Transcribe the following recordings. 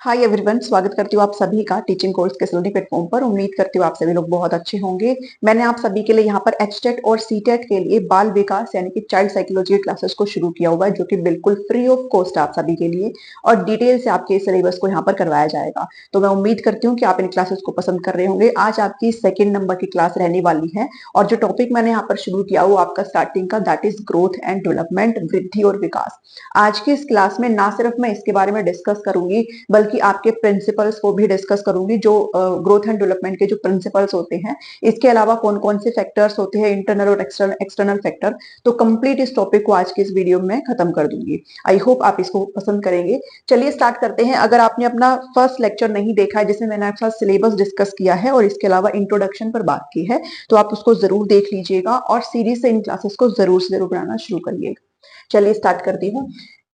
Hi everyone, स्वागत करती हूँ आप सभी का टीचिंग कोर्स के स्टडी प्लेटफॉर्म पर। उम्मीद करती हूँ आप सभी लोग बहुत अच्छे होंगे। मैंने आप सभी के लिए यहाँ पर एचटेट और सीटेट के लिए बाल विकास यानी कि चाइल्ड साइकोलॉजी क्लासेस को शुरू किया हुआ है, जो कि बिल्कुल फ्री ऑफ कॉस्ट आप सभी के लिए और डिटेल से आपके सिलेबस को यहाँ पर करवाया जाएगा। तो मैं उम्मीद करती हूँ कि आप इन क्लासेस को पसंद कर रहे होंगे। आज आपकी सेकेंड नंबर की क्लास रहने वाली है और जो टॉपिक मैंने यहाँ पर शुरू किया वो आपका स्टार्टिंग का, that is growth and development, वृद्धि और विकास। आज की इस क्लास में ना सिर्फ मैं इसके बारे में डिस्कस करूंगी बल्कि आपके प्रिंसिपल्स को भी डिस्कस करूंगी, जो ग्रोथ एंड डेवलपमेंट के जो प्रिंसिपल्स होते हैं। इसके अलावा कौन कौन से फैक्टर्स होते हैं, इंटरनल और एक्सटर्नल फैक्टर। तो कंप्लीट इस टॉपिक को आज के इस वीडियो में खत्म कर दूंगी। आई होप आप इसको पसंद करेंगे। चलिए स्टार्ट करते हैं। अगर आपने अपना फर्स्ट लेक्चर नहीं देखा है जिसमें मैंने आपके साथ सिलेबस डिस्कस किया है और इसके अलावा इंट्रोडक्शन पर बात की है, तो आप उसको जरूर देख लीजिएगा और सीरीज से इन क्लासेस को जरूर से जरूर बनाना शुरू करिएगा। चलिए स्टार्ट करती हूँ।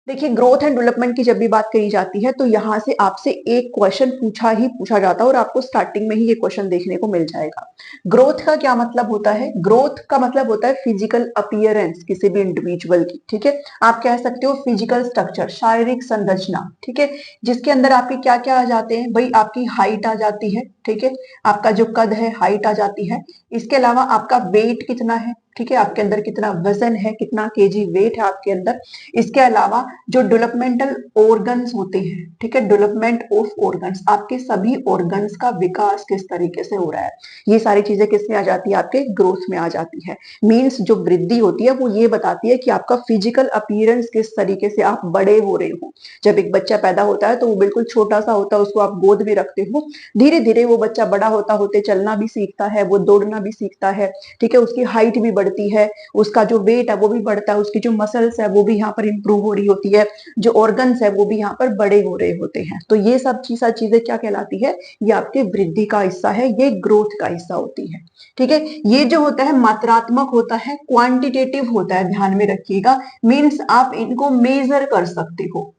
देखिए, ग्रोथ एंड डेवलपमेंट की जब भी बात करी जाती है तो यहाँ से आपसे एक क्वेश्चन पूछा जाता है और आपको स्टार्टिंग में ही ये क्वेश्चन देखने को मिल जाएगा। ग्रोथ का क्या मतलब होता है? ग्रोथ का मतलब होता है फिजिकल अपीयरेंस किसी भी इंडिविजुअल की। ठीक है, आप कह सकते हो फिजिकल स्ट्रक्चर, शारीरिक संरचना। ठीक है, जिसके अंदर आपके क्या क्या आ जाते हैं भाई? आपकी हाइट आ जाती है। ठीक है, आपका जो कद है, हाइट आ जाती है। इसके अलावा आपका वेट कितना है, ठीक है, आपके अंदर कितना वजन है, कितना केजी वेट है आपके अंदर। इसके अलावा जो डेवलपमेंटल ऑर्गन्स होते हैं, ठीक है, डेवलपमेंट ऑफ ऑर्गन्स, आपके सभी ऑर्गन्स का विकास किस तरीके से हो रहा है, ये सारी चीजें किसमें आ जाती है? आपके ग्रोथ में आ जाती है। मींस जो वृद्धि होती है वो ये बताती है कि आपका फिजिकल अपीयरेंस किस तरीके से आप बड़े हो रहे हो। जब एक बच्चा पैदा होता है तो वो बिल्कुल छोटा सा होता है, उसको आप गोद में रखते हो। धीरे धीरे वो बच्चा बड़ा होता होते चलना भी सीखता है, वो दौड़ना भी सीखता है। ठीक है, उसकी हाइट भी बढ़ती है, उसका जो वेट है वो भी बढ़ता है, उसकी जो मसल्स है वो भी यहाँ पर इंप्रूव हो रही होती है, जो ऑर्गन्स है वो भी यहाँ पर बड़े हो रहे होते हैं। तो ये सब चीजें क्या कहलाती है? ये आपके वृद्धि का हिस्सा है, ये ग्रोथ का हिस्सा होती है। ठीक है, ये जो होता है मात्रात्मक होता है, क्वांटिटेटिव होता है, ध्यान में रखिएगा। मीन्स आप इनको मेजर कर सकते हो,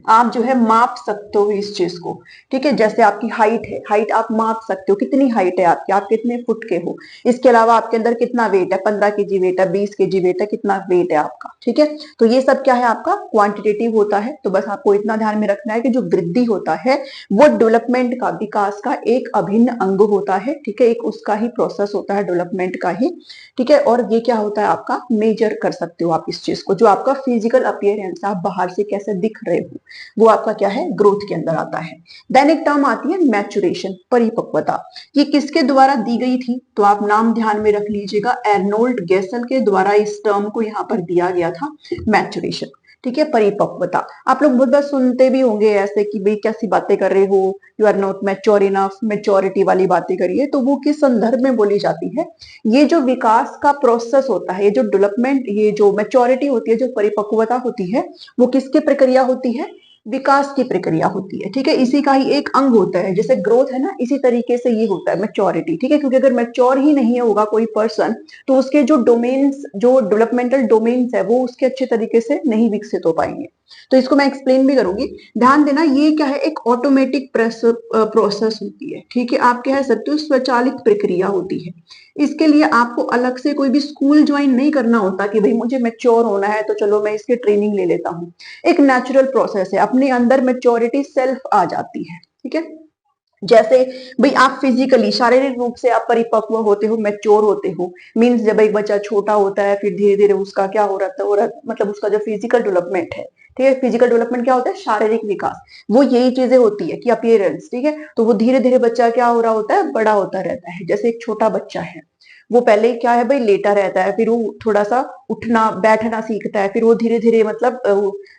आप जो है माप सकते हो इस चीज को। ठीक है, जैसे आपकी हाइट है, हाइट आप माप सकते हो, कितनी हाइट है आपकी, आप कितने फुट के हो। इसके अलावा आपके अंदर कितना वेट है, 15 kg वेट है, 20 kg वेट है, कितना वेट है आपका। ठीक है, तो ये सब क्या है? आपका क्वांटिटेटिव होता है। तो बस आपको इतना ध्यान में रखना है कि जो वृद्धि होता है वो डेवलपमेंट का, विकास का एक अभिन्न अंग होता है। ठीक है, एक उसका ही प्रोसेस होता है, डेवलपमेंट का ही। ठीक है, और ये क्या होता है? आपका मेजर कर सकते हो आप इस चीज को, जो आपका फिजिकल अपीयरेंस, आप बाहर से कैसे दिख रहे हो, वो आपका क्या है? ग्रोथ के अंदर आता है। देन एक टर्म आती है मैचुरेशन, परिपक्वता। ये किसके द्वारा दी गई थी? तो आप नाम ध्यान में रख लीजिएगा, एर्नोल्ड गेसल के द्वारा इस टर्म को यहाँ पर दिया गया था, मैचुरेशन। ठीक है, परिपक्वता। आप लोग बहुत बार सुनते भी होंगे ऐसे कि भाई कैसी बातें कर रहे हो, you are not mature enough, maturity वाली बातें करिए। तो वो किस संदर्भ में बोली जाती है? ये जो विकास का प्रोसेस होता है, ये जो डेवलपमेंट, ये जो मैच्योरिटी होती है, जो परिपक्वता होती है, वो किसकी प्रक्रिया होती है? विकास की प्रक्रिया होती है। ठीक है, इसी का ही एक अंग होता है। जैसे ग्रोथ है ना, इसी तरीके से ये होता है मैच्योरिटी। ठीक है, क्योंकि अगर मैच्योर ही नहीं होगा कोई पर्सन तो उसके जो डोमेन्स, जो डेवलपमेंटल डोमेन्स है, वो उसके अच्छे तरीके से नहीं विकसित हो पाएंगे। तो इसको मैं एक्सप्लेन भी करूंगी, ध्यान देना। ये क्या है? एक ऑटोमेटिक प्रोसेस होती है। ठीक है, आप कह सकते हो स्वचालित प्रक्रिया होती है। इसके लिए आपको अलग से कोई भी स्कूल ज्वाइन नहीं करना होता कि भाई मुझे मैच्योर होना है तो चलो मैं इसकी ट्रेनिंग ले लेता हूँ। एक नेचुरल प्रोसेस है, अपने अंदर मैच्योरिटी सेल्फ आ जाती है। ठीक है, जैसे भाई आप फिजिकली, शारीरिक रूप से आप परिपक्व होते हो, मैच्योर होते हो। मींस जब एक बच्चा छोटा होता है फिर धीरे धीरे उसका क्या हो रहा है, मतलब उसका जो फिजिकल डेवलपमेंट है। ठीक है, फिजिकल डेवलपमेंट क्या होता है? शारीरिक विकास। वो यही चीजें होती है कि अपीयरेंस। ठीक है, तो वो धीरे धीरे बच्चा क्या हो रहा होता है? बड़ा होता रहता है। जैसे एक छोटा बच्चा है, वो पहले क्या है भाई? लेटा रहता है, फिर वो थोड़ा सा उठना बैठना सीखता है, फिर वो धीरे धीरे मतलब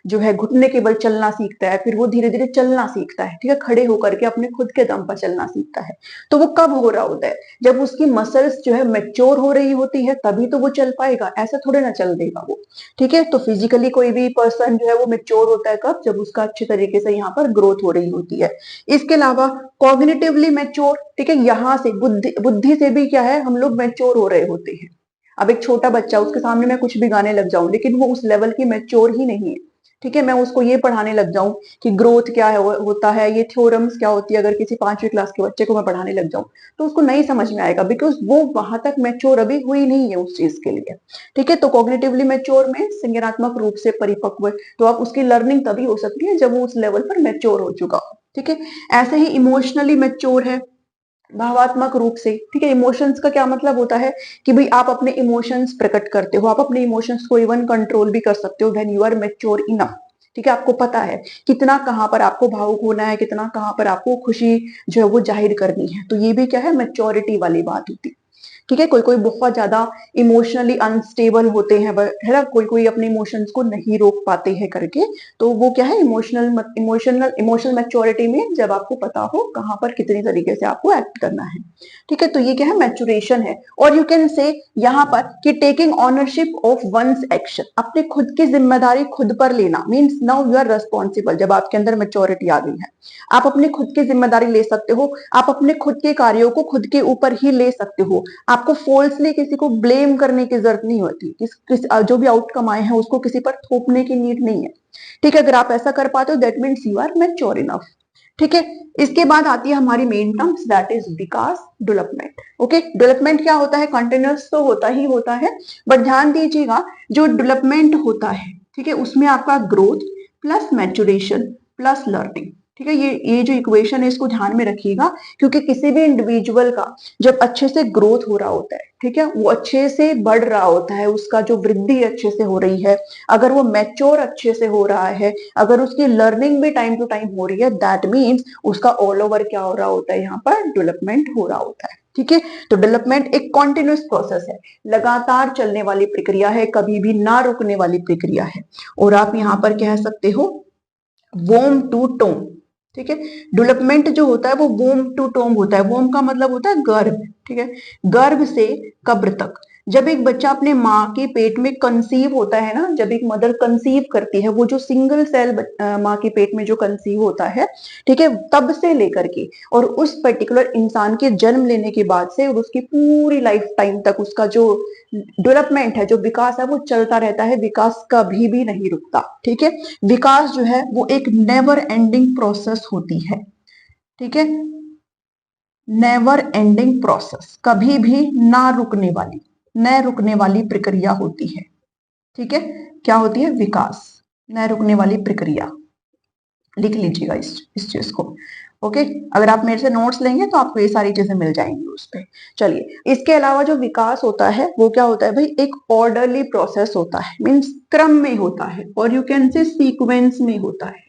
जो है घुटने के बल चलना सीखता है, फिर वो धीरे धीरे चलना सीखता है। ठीक है, खड़े होकर के अपने खुद के दम पर चलना सीखता है। तो वो कब हो रहा होता है? जब उसकी मसल्स जो है मैच्योर हो रही होती है, तभी तो वो चल पाएगा, ऐसा थोड़े ना चल देगा वो। ठीक है, तो फिजिकली कोई भी पर्सन जो है वो मैच्योर होता है कब? जब उसका अच्छे तरीके से यहाँ पर ग्रोथ हो रही होती है। इसके अलावा कॉग्निटिवली मैच्योर। ठीक है, यहाँ से बुद्धि बुद्धि से भी क्या है? हम लोग मैच्योर हो रहे होते हैं। अब एक छोटा बच्चा, उसके सामने मैं कुछ भी गाने लग जाऊं लेकिन वो उस लेवल की मैच्योर ही नहीं है। ठीक है, मैं उसको ये पढ़ाने लग जाऊं कि ग्रोथ क्या है, होता है, ये थ्योरम्स क्या होती है, अगर किसी 5वीं क्लास के बच्चे को मैं पढ़ाने लग जाऊं तो उसको नहीं समझ में आएगा, बिकॉज वो वहां तक मैच्योर अभी हुई नहीं है उस चीज के लिए। ठीक है, तो कॉग्निटिवली मैच्योर में संज्ञानात्मक रूप से परिपक्व, तो अब उसकी लर्निंग तभी हो सकती है जब वो उस लेवल पर मैच्योर हो चुका हो। ठीक है। ऐसे ही इमोशनली मैच्योर है, भावात्मक रूप से, ठीक है। इमोशंस का क्या मतलब होता है कि भाई आप अपने इमोशंस प्रकट करते हो, आप अपने इमोशंस को इवन कंट्रोल भी कर सकते हो when you are mature enough, ठीक है। आपको पता है कितना कहाँ पर आपको भावुक होना है, कितना कहाँ पर आपको खुशी जो है वो जाहिर करनी है। तो ये भी क्या है, मैच्योरिटी वाली बात होती है, ठीक है। कोई कोई बहुत ज्यादा इमोशनली अनस्टेबल होते हैं, है ना, कोई कोई अपने इमोशंस को नहीं रोक पाते हैं करके, तो वो क्या है, इमोशनल मैच्योरिटी में जब आपको पता हो कहाँ पर कितनी तरीके से आपको एक्ट करना है, ठीक है। तो ये क्या है, मैच्योरेशन है। और यू कैन से यहाँ पर कि taking ownership of one's action, अपने खुद की जिम्मेदारी खुद पर लेना, means now you are responsible. जब आपके अंदर मैच्योरिटी आ गई है, आप अपने खुद की जिम्मेदारी ले सकते हो, आप अपने खुद के कार्यों को खुद के ऊपर ही ले सकते हो। आपको फोल्सली किसी को ब्लेम करने की जरूरत नहीं होती, जो भी आउटकम आए हैं उसको किसी पर थोपने की नीड नहीं है, ठीक है। अगर आप ऐसा कर पाते हो, that means you are mature enough, ठीक है। इसके बाद आती है हमारी मेन टर्म्स, दैट इज विकास, डेवलपमेंट। ओके, डेवलपमेंट क्या होता है, कंटिन्यूअस तो होता ही होता है, बट ध्यान दीजिएगा जो डेवलपमेंट होता है, ठीक है, उसमें आपका growth plus maturation plus learning, ठीक है। ये जो इक्वेशन है इसको ध्यान में रखिएगा, क्योंकि किसी भी इंडिविजुअल का जब अच्छे से ग्रोथ हो रहा होता है, ठीक है, वो अच्छे से बढ़ रहा होता है, उसका जो वृद्धि अच्छे से हो रही है, अगर वो मैच्योर अच्छे से हो रहा है, अगर उसकी लर्निंग भी टाइम टू टाइम हो रही है, दैट मीन्स उसका ऑल ओवर क्या हो रहा होता है, यहाँ पर डेवलपमेंट हो रहा होता है, ठीक है। तो डेवलपमेंट एक कॉन्टिन्यूस प्रोसेस है, लगातार चलने वाली प्रक्रिया है, कभी भी ना रुकने वाली प्रक्रिया है। और आप यहाँ पर कह सकते हो वोम टू टोम, ठीक है। डेवलपमेंट जो होता है वो वोम टू टोम होता है। वोम का मतलब होता है गर्भ, ठीक है, गर्भ से कब्र तक। जब एक बच्चा अपने माँ के पेट में कंसीव होता है ना, जब एक मदर कंसीव करती है, वो जो सिंगल सेल माँ के पेट में जो कंसीव होता है, ठीक है, तब से लेकर के और उस पर्टिकुलर इंसान के जन्म लेने के बाद से और उसकी पूरी लाइफ टाइम तक उसका जो डेवलपमेंट है, जो विकास है, वो चलता रहता है, विकास कभी भी नहीं रुकता, ठीक है। विकास जो है वो एक नेवर एंडिंग प्रोसेस होती है, ठीक है, नेवर एंडिंग प्रोसेस, कभी भी ना रुकने वाली, न रुकने वाली प्रक्रिया होती है, ठीक है। क्या होती है, विकास, न रुकने वाली प्रक्रिया, लिख लीजिएगा इस चीज को। ओके, अगर आप मेरे से नोट्स लेंगे तो आपको ये सारी चीजें मिल जाएंगी उस पे। चलिए, इसके अलावा जो विकास होता है वो क्या होता है भाई, एक ऑर्डरली प्रोसेस होता है, मीन्स क्रम में होता है, और यू कैन से सीक्वेंस में होता है,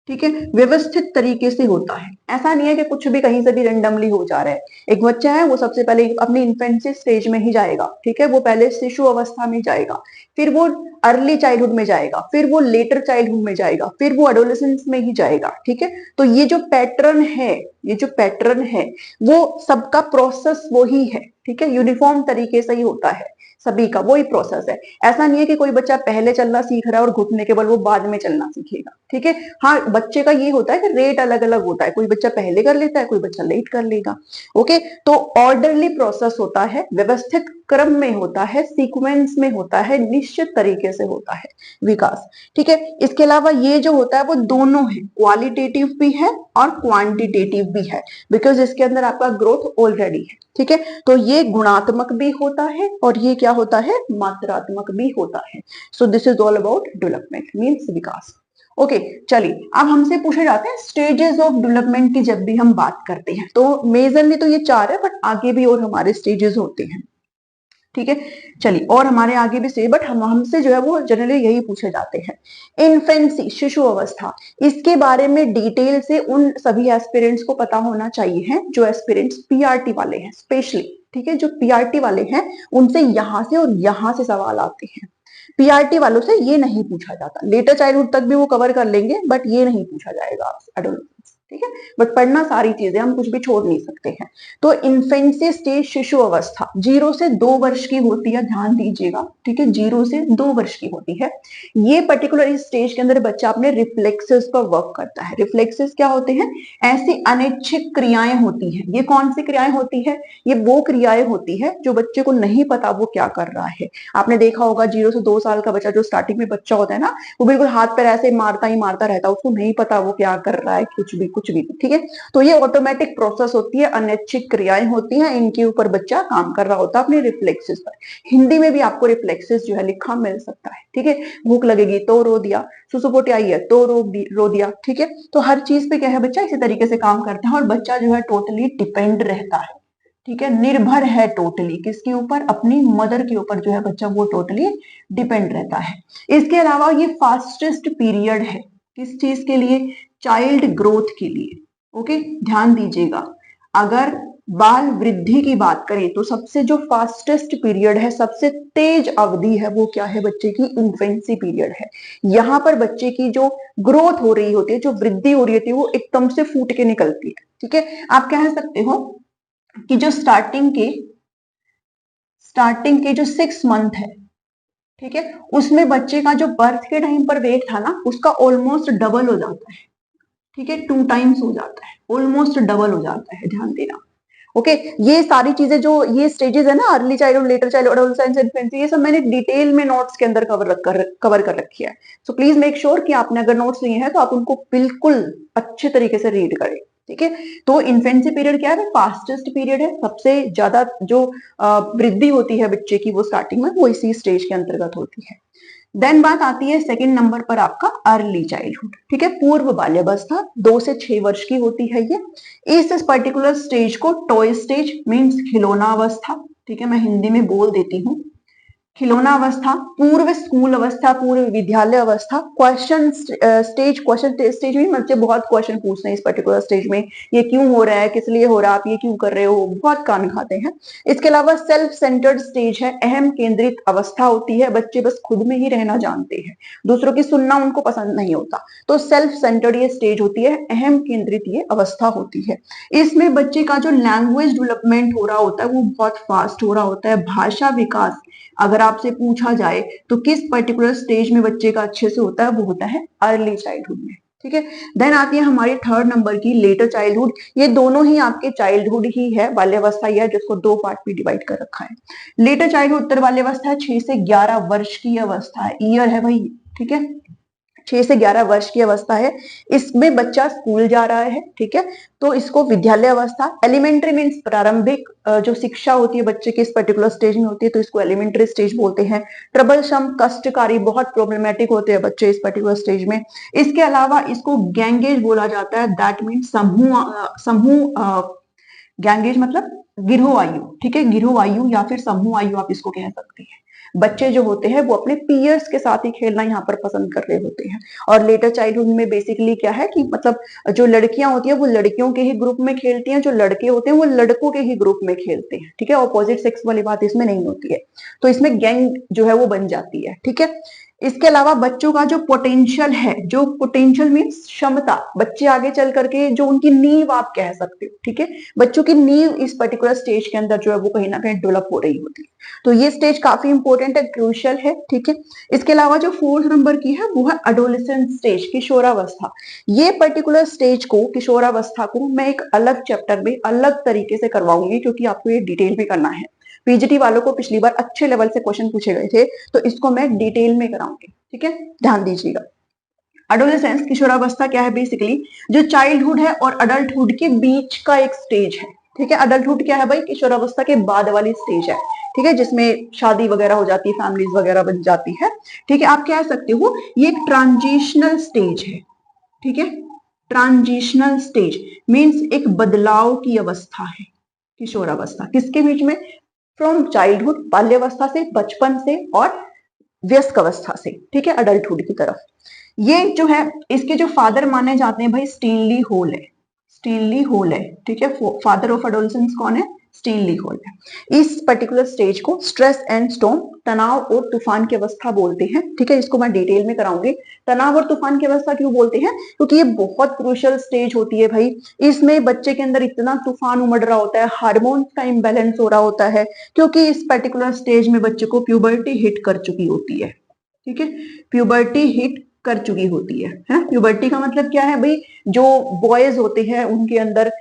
ठीक है, व्यवस्थित तरीके से होता है। ऐसा नहीं है कि कुछ भी कहीं से भी रेंडमली हो जा रहा है। एक बच्चा है, वो सबसे पहले अपनी इन्फेंसी स्टेज में ही जाएगा, ठीक है, वो पहले शिशु अवस्था में जाएगा, फिर वो अर्ली चाइल्डहुड में जाएगा, फिर वो लेटर चाइल्डहुड में जाएगा, फिर वो एडोलेसेंस में ही जाएगा, ठीक है। तो ये जो पैटर्न है, ये जो पैटर्न है, वो सबका प्रोसेस वही है, ठीक है, यूनिफॉर्म तरीके से ही होता है, सभी का वही प्रोसेस है। ऐसा नहीं है कि कोई बच्चा पहले चलना सीख रहा है और घुटने के बल वो बाद में चलना सीखेगा, ठीक है। हाँ, बच्चे का ये होता है कि रेट अलग अलग होता है, कोई बच्चा पहले कर लेता है, कोई बच्चा लेट कर लेगा। ओके, तो ऑर्डरली प्रोसेस होता है, व्यवस्थित क्रम में होता है, सीक्वेंस में होता है, निश्चित तरीके से होता है विकास, ठीक है। इसके अलावा ये जो होता है वो दोनों है, क्वालिटेटिव भी है और क्वांटिटेटिव भी है, बिकॉज इसके अंदर आपका ग्रोथ ऑलरेडी है, ठीक है। तो ये गुणात्मक भी होता है और ये क्या होता है, मात्रात्मक भी होता है। So this is all about development, means Vikas. Okay, चलिए, अब हमसे पूछे जाते हैं स्टेजेस ऑफ डेवलपमेंट की। जब भी हम बात करते हैं तो मेजरली तो ये 4 है, बट आगे भी और हमारे स्टेजेस होते हैं, ठीक है। चलिए, और हमारे आगे भी स्टेज, बट हमसे जो है वो जनरली यही पूछे जाते हैं। इन्फेंसी, शिशु अवस्था, इसके बारे में डिटेल से उन सभी एस्पिरेंट्स को पता होना चाहिए जो एस्पिरेंट्स पीआरटी वाले हैं, स्पेशली, ठीक है, जो पीआरटी वाले हैं उनसे यहां से और यहां से सवाल आते हैं। पीआरटी वालों से ये नहीं पूछा जाता, लेटर चाइल्डहुड तक भी वो कवर कर लेंगे, बट ये नहीं पूछा जाएगा आपसे, एडोलेसेंस, ठीक है। बट पढ़ना सारी चीजें, हम कुछ भी छोड़ नहीं सकते हैं। तो इन्फेंसी स्टेज, शिशु अवस्था 0 से 2 वर्ष की होती है, ध्यान दीजिएगा, ठीक है, 0 से 2 वर्ष की होती है। ये पर्टिकुलर इस स्टेज के अंदर बच्चा अपने रिफ्लेक्सेस पर वर्क करता है। रिफ्लेक्सेस क्या होते हैं, ऐसी अनैच्छिक क्रियाएं होती हैं। ये कौन सी क्रियाएं होती है, ये वो क्रियाएं होती है जो बच्चे को नहीं पता वो क्या कर रहा है। आपने देखा होगा 0 से 2 साल का बच्चा, जो स्टार्टिंग में बच्चा होता है ना, वो बिल्कुल हाथ पैर ऐसे मारता ही मारता रहता है, उसको नहीं पता वो क्या कर रहा है, कुछ कुछ भी, ठीक है। तो ये ऑटोमेटिक प्रोसेस होती है, अनैच्छिक क्रियाएं होती हैं, इनके ऊपर बच्चा काम कर रहा होता है अपने रिफ्लेक्सेस पर। हिंदी में भी आपको रिफ्लेक्सेस जो है लिखा मिल सकता है, ठीक है। भूख लगेगी तो रो दिया, सुसुपोटी आई है तो रो दिया, ठीक है। तो हर चीज पे क्या है, बच्चा इसी तरीके से काम करता है और बच्चा जो है टोटली डिपेंड रहता है, ठीक है, निर्भर है टोटली किसके ऊपर, अपनी मदर के ऊपर जो है बच्चा वो टोटली डिपेंड रहता है। इसके अलावा ये फास्टेस्ट पीरियड है किस चीज के लिए, चाइल्ड ग्रोथ के लिए। ओके, ध्यान दीजिएगा, अगर बाल वृद्धि की बात करें तो सबसे जो फास्टेस्ट पीरियड है, सबसे तेज अवधि है, वो क्या है, बच्चे की इन्फेंसी पीरियड है। यहां पर बच्चे की जो ग्रोथ हो रही होती है, जो वृद्धि हो रही होती है, वो एकदम से फूट के निकलती है, ठीक है। आप कह सकते हो कि जो स्टार्टिंग के जो 6 मंथ है, ठीक है, उसमें बच्चे का जो बर्थ के टाइम पर वेट था ना, उसका ऑलमोस्ट डबल हो जाता है, ठीक है, 2 टाइम्स हो जाता है, ऑलमोस्ट डबल हो जाता है, ध्यान देना। ओके, ये सारी चीजें जो ये स्टेजेस है ना, early childhood, letter childhood, adolescence, infancy, ये सब मैंने डिटेल में नोट्स के अंदर कवर कर रखी है। सो प्लीज मेक श्योर कि आपने अगर नोट्स लिए हैं तो आप उनको बिल्कुल अच्छे तरीके से रीड करें, ठीक है। तो इन्फेंसी पीरियड क्या है, फास्टेस्ट पीरियड है, सबसे ज्यादा जो वृद्धि होती है बच्चे की वो स्टार्टिंग में वो इसी स्टेज के अंतर्गत होती है। देन बात आती है सेकंड नंबर पर आपका अर्ली चाइल्डहुड, ठीक है, पूर्व बाल्यावस्था, 2 से 6 वर्ष की होती है ये। इस पर्टिकुलर स्टेज को टॉय स्टेज मींस खिलौना अवस्था, ठीक है, मैं हिंदी में बोल देती हूँ, खिलौना अवस्था, पूर्व स्कूल अवस्था, पूर्व विद्यालय अवस्था, क्वेश्चन स्टेज में बच्चे बहुत क्वेश्चन पूछते हैं इस पर्टिकुलर स्टेज में, ये क्यों हो रहा है, किस लिए हो रहा है, आप ये क्यों कर रहे हो, बहुत कान खाते हैं। इसके अलावा सेल्फ सेंटर्ड स्टेज है, अहम केंद्रित अवस्था होती है, बच्चे बस खुद में ही रहना जानते हैं, दूसरों की सुनना उनको पसंद नहीं होता, तो सेल्फ सेंटर्ड ये स्टेज होती है, अहम केंद्रित ये अवस्था होती है। इसमें बच्चे का जो लैंग्वेज डेवलपमेंट हो रहा होता है वो बहुत फास्ट हो रहा होता है, भाषा विकास अगर आपसे पूछा जाए तो किस पर्टिकुलर स्टेज में बच्चे का अच्छे से होता है, वो होता है अर्ली चाइल्डहुड में, ठीक है। देन आती है हमारी थर्ड नंबर की लेटर चाइल्डहुड, ये दोनों ही आपके चाइल्डहुड ही है, बाल्यावस्था ही है, जिसको 2 पार्ट में डिवाइड कर रखा है। लेटर चाइल्डहुड उत्तर बाल्यावस्था है, 6 से 11 वर्ष की अवस्था है, ईयर है भाई, ठीक है, 6 से 11 वर्ष की अवस्था है। इसमें बच्चा स्कूल जा रहा है, ठीक है, तो इसको विद्यालय अवस्था, एलिमेंट्री मीन्स प्रारंभिक जो शिक्षा होती है बच्चे के इस पर्टिकुलर स्टेज में होती है, तो इसको एलिमेंट्री स्टेज बोलते हैं। ट्रबलसम, कष्टकारी, बहुत प्रॉब्लमेटिक होते हैं बच्चे इस पर्टिकुलर स्टेज में। इसके अलावा इसको गैंगेज बोला जाता है, दैट मीन्स समूह गैंगेज मतलब गिरोह आयु, ठीक है, गिरोह आयु या फिर समूह आयु आप इसको कह सकते हैं। बच्चे जो होते हैं वो अपने पीयर्स के साथ ही खेलना यहाँ पर पसंद कर रहे होते हैं। और लेटर चाइल्डहुड में बेसिकली क्या है कि मतलब जो लड़कियां होती हैं वो लड़कियों के ही ग्रुप में खेलती हैं, जो लड़के होते हैं वो लड़कों के ही ग्रुप में खेलते हैं, ठीक है, ऑपोजिट सेक्स वाली बात इसमें नहीं होती है, तो इसमें गैंग जो है वो बन जाती है, ठीक है। इसके अलावा बच्चों का जो पोटेंशियल है, जो पोटेंशियल मीन्स क्षमता, बच्चे आगे चल करके जो उनकी नींव आप कह सकते हो, ठीक है, बच्चों की नींव इस पर्टिकुलर स्टेज के अंदर जो है वो कहीं ना कहीं डेवलप हो रही होती है, तो ये स्टेज काफी इंपॉर्टेंट है, क्रूशियल है, ठीक है। इसके अलावा जो फोर्थ नंबर की है वो है एडोलेसेंट स्टेज, किशोरावस्था। ये पर्टिकुलर स्टेज को, किशोरावस्था को मैं एक अलग चैप्टर में अलग तरीके से करवाऊंगी, क्योंकि आपको ये डिटेल में करना है। पीजीटी वालों को पिछली बार अच्छे लेवल से क्वेश्चन पूछे गए थे, तो इसको मैं डिटेल में कराऊंगी, ठीक है, ध्यान दीजिएगा। एडोलेसेंस, किशोरावस्था क्या है, बेसिकली जो चाइल्डहुड है और अडल्टहुड के बीच का एक स्टेज है, ठीक है। अडल्टहुड क्या है भाई, किशोरावस्था के बाद वाली स्टेज है, ठीक है, जिसमें शादी वगैरह हो जाती है, फैमिलीज वगैरह बन जाती है, ठीक है। आप कह सकते हो ये एक ट्रांजिशनल स्टेज है, ठीक है, ट्रांजिशनल स्टेज मीन्स एक बदलाव की अवस्था है किशोरावस्था, किसके बीच में, फ्रॉम चाइल्डहुड, बाल्यावस्था से, बचपन से, और व्यस्क अवस्था से, ठीक है, अडल्टहुड की तरफ। ये जो है इसके जो फादर माने जाते हैं भाई, स्टीनली होल है, स्टीनली होल है, ठीक है, फादर ऑफ एडोलेसेंस कौन है, स्टीनली होल है। इस पर्टिकुलर स्टेज को स्ट्रेस एंड स्टॉर्म, तनाव और तूफान की अवस्था बोलते हैं, ठीक है, इसको मैं डिटेल में कराऊंगी। तनाव और तूफान की अवस्था क्यों बोलते हैं, क्योंकि ये बहुत क्रूशियल स्टेज होती है भाई, इसमें बच्चे के अंदर इतना तूफान उमड़ रहा होता है, हार्मोन का इम्बैलेंस हो रहा होता है, क्योंकि इस पर्टिकुलर स्टेज में बच्चे को प्यूबर्टी हिट कर चुकी होती है, ठीक है, प्यूबर्टी हिट कर चुकी होती है ना। प्यूबर्टी का मतलब क्या है भाई, जो बॉयज होते हैं उनके अंदर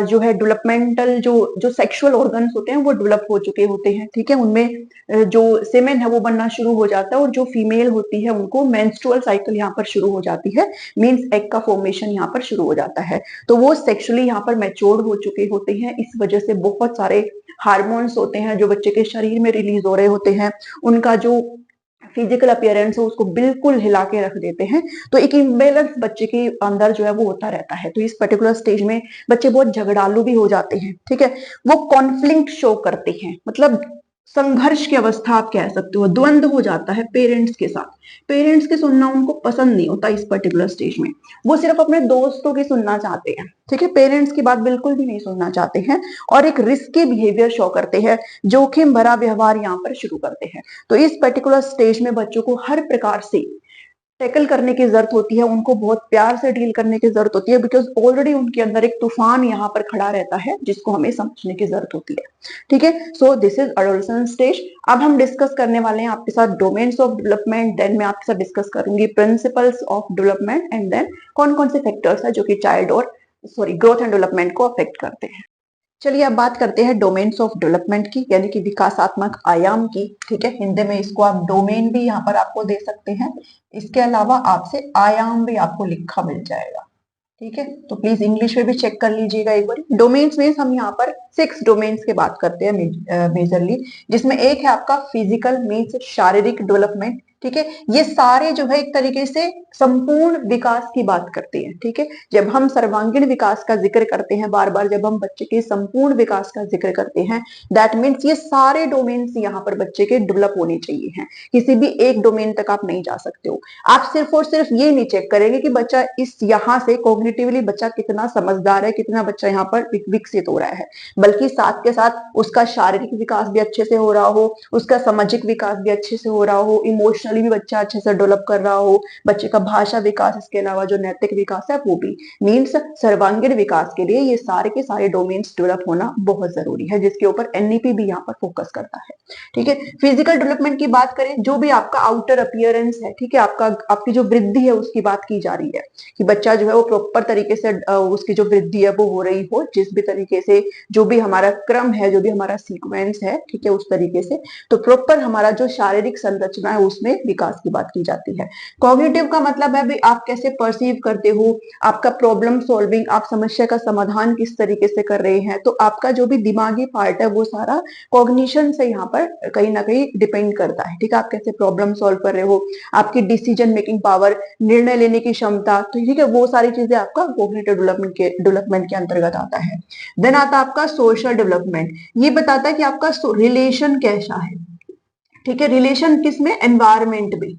जो है डेवलपमेंटल जो जो सेक्सुअल ऑर्गन्स होते हैं वो डेवलप हो चुके होते हैं, ठीक है। उनमें जो सेमेन है वो बनना शुरू हो जाता है, और जो फीमेल होती है उनको मेंस्ट्रुअल साइकिल यहाँ पर शुरू हो जाती है, मींस एग का फॉर्मेशन यहाँ पर शुरू हो जाता है। तो वो सेक्सुअली यहाँ पर मैच्योर्ड हो चुके होते हैं। इस वजह से बहुत सारे हार्मोन्स होते हैं जो बच्चे के शरीर में रिलीज हो रहे होते हैं, उनका जो फिजिकल अपीयरेंस है उसको बिल्कुल हिला के रख देते हैं। तो एक इम्बेलेंस बच्चे के अंदर जो है वो होता रहता है। तो इस पर्टिकुलर स्टेज में बच्चे बहुत झगड़ालू भी हो जाते हैं, ठीक है। वो कॉन्फ्लिक्ट शो करते हैं, मतलब संघर्ष की अवस्था आप कह सकते हो, द्वंद्व हो जाता है पेरेंट्स के साथ। पेरेंट्स की सुनना उनको पसंद नहीं होता इस पर्टिकुलर स्टेज में, वो सिर्फ अपने दोस्तों की सुनना चाहते हैं, ठीक है। पेरेंट्स की बात बिल्कुल भी नहीं सुनना चाहते हैं, और एक रिस्की बिहेवियर शो करते हैं, जोखिम भरा व्यवहार यहाँ पर शुरू करते हैं। तो इस पर्टिकुलर स्टेज में बच्चों को हर प्रकार से टैकल करने की जरूरत होती है, उनको बहुत प्यार से डील करने की जरूरत होती है, बिकॉज ऑलरेडी उनके अंदर एक तूफान यहाँ पर खड़ा रहता है जिसको हमें समझने की जरूरत होती है, ठीक है। So this is adolescence stage. अब हम डिस्कस करने वाले हैं आपके साथ डोमेन्स ऑफ डेवलपमेंट, देन मैं आपके साथ डिस्कस करूंगी principles of development, and then कौन कौन से फैक्टर्स है जो कि चाइल्ड और ग्रोथ एंड डेवलपमेंट को अफेक्ट करते हैं। चलिए अब बात करते हैं डोमेन्स ऑफ डेवलपमेंट की, यानी कि विकासात्मक आयाम की, ठीक है। हिंदी में इसको आप डोमेन भी यहाँ पर आपको दे सकते हैं, इसके अलावा आपसे आयाम भी आपको लिखा मिल जाएगा, ठीक है। तो प्लीज इंग्लिश में भी चेक कर लीजिएगा एक बार। डोमेन्स में हम यहाँ पर 6 डोमेन्स की बात करते हैं मेजरली, जिसमें एक है आपका फिजिकल मीन्स शारीरिक डेवलपमेंट, ठीक है। ये सारे जो है एक तरीके से संपूर्ण विकास की बात करते हैं, ठीक है। जब हम सर्वांगीण विकास का जिक्र करते हैं बार बार, जब हम बच्चे के संपूर्ण विकास का जिक्र करते हैं, दैट मीन्स ये सारे डोमेन्स यहाँ पर बच्चे के डेवलप होने चाहिए हैं, किसी भी एक डोमेन तक आप नहीं जा सकते हो। आप सिर्फ और सिर्फ ये नहीं चेक करेंगे कि बच्चा इस यहाँ से कॉग्निटिवली बच्चा कितना समझदार है, कितना बच्चा यहाँ पर विकसित हो रहा है, बल्कि साथ के साथ उसका शारीरिक विकास भी अच्छे से हो रहा हो, उसका सामाजिक विकास भी अच्छे से हो रहा हो, इमोशनली भी बच्चा अच्छे से डेवलप कर रहा हो, बच्चे का भाषा विकास, इसके अलावा जो नैतिक विकास है वो भी। मीन्स सर्वांगीण विकास के लिए ये सारे के सारे डोमेन्स डेवलप होना बहुत जरूरी है, जिसके ऊपर एनईपी भी यहाँ पर फोकस करता है, ठीक है। फिजिकल डेवलपमेंट की बात करें, जो भी आपका आउटर अपीयरेंस है, ठीक है, आपकी जो वृद्धि है उसकी बात की जा रही है, कि बच्चा जो है वो प्रॉपर तरीके से उसकी जो वृद्धि है वो हो रही हो, जिस भी तरीके से जो भी हमारा क्रम है, जो भी हमारा सीक्वेंस है, ठीक है, उस तरीके से। तो प्रॉपर हमारा जो शारीरिक संरचना है उसमें विकास की बात की जाती है। कॉग्निटिव का मतलब है भाई आप कैसे परसीव करते हो, आपका प्रॉब्लम सॉल्विंग, आप समस्या का समाधान किस तरीके से कर रहे हैं। तो आपका जो भी दिमागी पार्ट है वो सारा कॉग्निशन से यहाँ पर कहीं ना कहीं डिपेंड करता है, ठीक है। आप कैसे प्रॉब्लम सॉल्व कर रहे हो, आपकी डिसीजन मेकिंग पावर, निर्णय लेने की क्षमता, तो ठीक है, वो सारी चीजें आपका कॉग्निटिव डेवलपमेंट के अंतर्गत आता है। देन आता है आपका सोशल डेवलपमेंट, ये बताता है कि आपका रिलेशन कैसा है, ठीक है। रिलेशन किसमें, एनवायरमेंट में,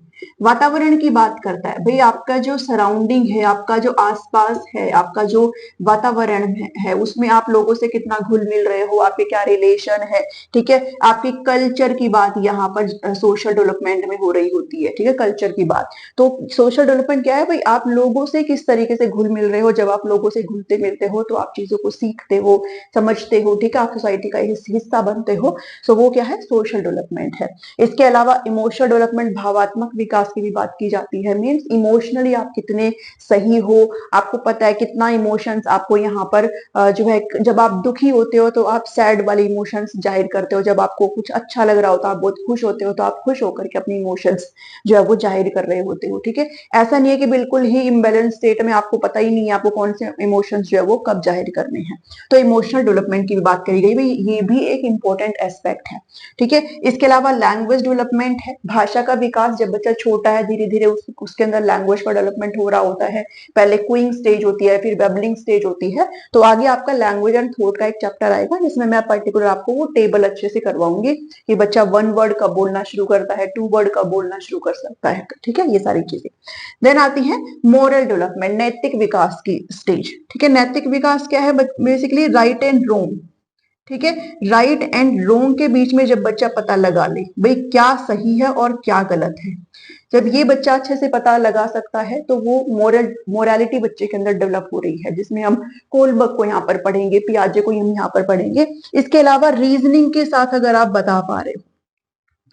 वातावरण की बात करता है भाई, आपका जो सराउंडिंग है, आपका जो आसपास है, आपका जो वातावरण है उसमें आप लोगों से कितना घुल मिल रहे हो, आपके क्या रिलेशन है, ठीक है। आपकी कल्चर की बात यहाँ पर सोशल डेवलपमेंट में हो रही होती है, ठीक है, कल्चर की बात। तो सोशल डेवलपमेंट क्या है भाई, आप लोगों से किस तरीके से घुल मिल रहे हो, जब आप लोगों से घुलते मिलते हो तो आप चीजों को सीखते हो, समझते हो, ठीक है, आप सोसाइटी का हिस्सा बनते हो। सो वो क्या है, सोशल डेवलपमेंट है। इसके अलावा इमोशनल डेवलपमेंट, भावात्मक विकास की भी बात की जाती है। मीन्स इमोशनली आप कितने सही हो, आपको पता है कितना इमोशंस आपको यहाँ पर जो है, जब आप दुखी होते हो तो आप सैड वाले इमोशंस जाहिर करते हो, जब आपको कुछ अच्छा लग रहा होता है, आप बहुत खुश होते हो तो आप खुश होकर के अपने इमोशंस जो है वो जाहिर कर रहे होते हो, ठीक है। ऐसा नहीं है कि बिल्कुल ही इम्बेलेंस स्टेट में आपको पता ही नहीं है आपको कौन से इमोशंस जो है वो कब जाहिर करने हैं। तो इमोशनल डेवलपमेंट की भी बात करी गई, भाई ये भी एक इंपॉर्टेंट एस्पेक्ट है, ठीक है। इसके अलावा लैंग्वेज डेवलपमेंट है, भाषा का विकास, जब बच्चा छोटा है धीरे धीरे उसके अंदर लैंग्वेज का डेवलपमेंट हो रहा होता है। पहले क्विंग स्टेज होती है, फिर बबलिंग स्टेज होती है, तो आगे आपका लैंग्वेज एंड थॉट का एक चैप्टर आएगा जिसमें मैं पर्टिकुलर आपको वो टेबल अच्छे से करवाऊंगी कि बच्चा 1 वर्ड कब बोलना शुरू करता है, 2 वर्ड कब बोलना शुरू कर सकता है, ठीक है, ये सारी चीजें। देन आती है मोरल डेवलपमेंट, नैतिक विकास की स्टेज, ठीक है। नैतिक विकास क्या है, बेसिकली राइट एंड रॉन्ग, ठीक है, राइट एंड रोंग के बीच में जब बच्चा पता लगा ले भाई क्या सही है और क्या गलत है, जब ये बच्चा अच्छे से पता लगा सकता है तो वो मोरालिटी बच्चे के अंदर डेवलप हो रही है, जिसमें हम कोलबर्ग को यहाँ पर पढ़ेंगे, पियाजे को हम यहाँ पर पढ़ेंगे। इसके अलावा रीजनिंग के साथ अगर आप बता पा रहे हो,